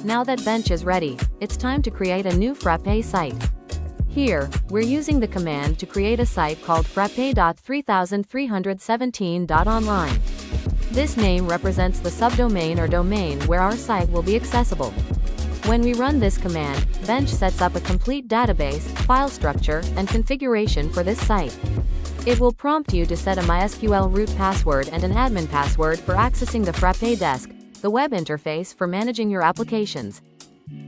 Now that Bench is ready, it's time to create a new Frappe site. Here, we're using the command to create a site called frappe.3317.online. This name represents the subdomain or domain where our site will be accessible. When we run this command, Bench sets up a complete database, file structure, and configuration for this site. It will prompt you to set a MySQL root password and an admin password for accessing the Frappe desk, the web interface for managing your applications.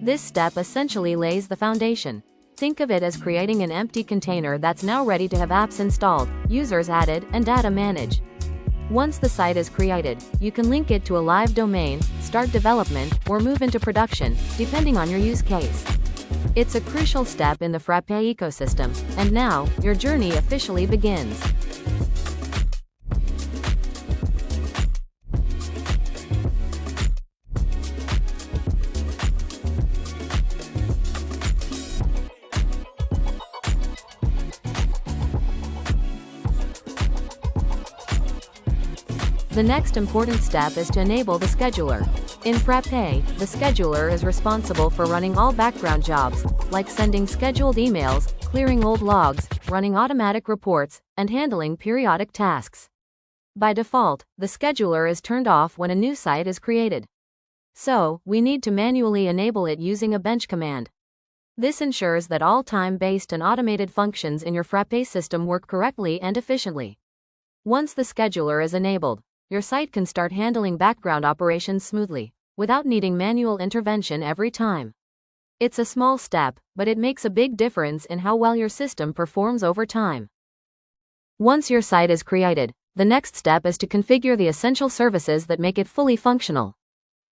This step essentially lays the foundation. Think of it as creating an empty container that's now ready to have apps installed, users added, and data managed. Once the site is created, you can link it to a live domain, start development, or move into production, depending on your use case. It's a crucial step in the Frappe ecosystem, and now, your journey officially begins. The next important step is to enable the scheduler. In Frappe, the scheduler is responsible for running all background jobs, like sending scheduled emails, clearing old logs, running automatic reports, and handling periodic tasks. By default, the scheduler is turned off when a new site is created. So, we need to manually enable it using a bench command. This ensures that all time-based and automated functions in your Frappe system work correctly and efficiently. Once the scheduler is enabled, your site can start handling background operations smoothly, without needing manual intervention every time. It's a small step, but it makes a big difference in how well your system performs over time. Once your site is created, the next step is to configure the essential services that make it fully functional.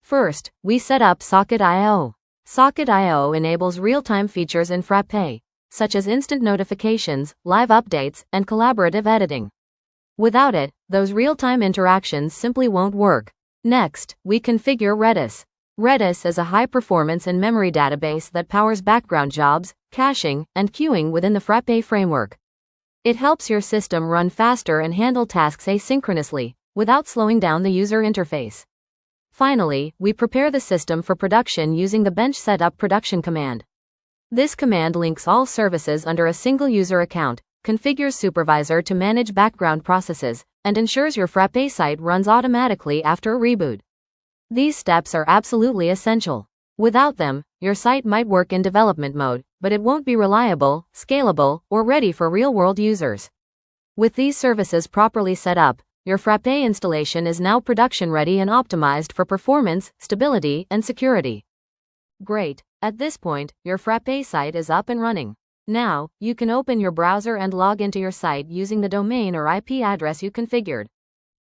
First, we set up Socket.io. Socket.io enables real-time features in Frappe, such as instant notifications, live updates, and collaborative editing. Without it, those real-time interactions simply won't work. Next, we configure Redis. Redis is a high-performance in-memory database that powers background jobs, caching, and queuing within the Frappe framework. It helps your system run faster and handle tasks asynchronously, without slowing down the user interface. Finally, we prepare the system for production using the Bench Setup Production command. This command links all services under a single user account, configures Supervisor to manage background processes, and ensures your Frappe site runs automatically after a reboot. These steps are absolutely essential. Without them, your site might work in development mode, but it won't be reliable, scalable, or ready for real-world users. With these services properly set up, your Frappe installation is now production-ready and optimized for performance, stability, and security. Great! At this point, your Frappe site is up and running. Now, you can open your browser and log into your site using the domain or IP address you configured.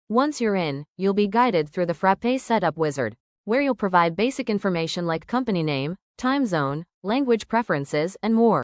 Once you're in, you'll be guided through the Frappe Setup Wizard, where you'll provide basic information like company name, time zone, language preferences, and more.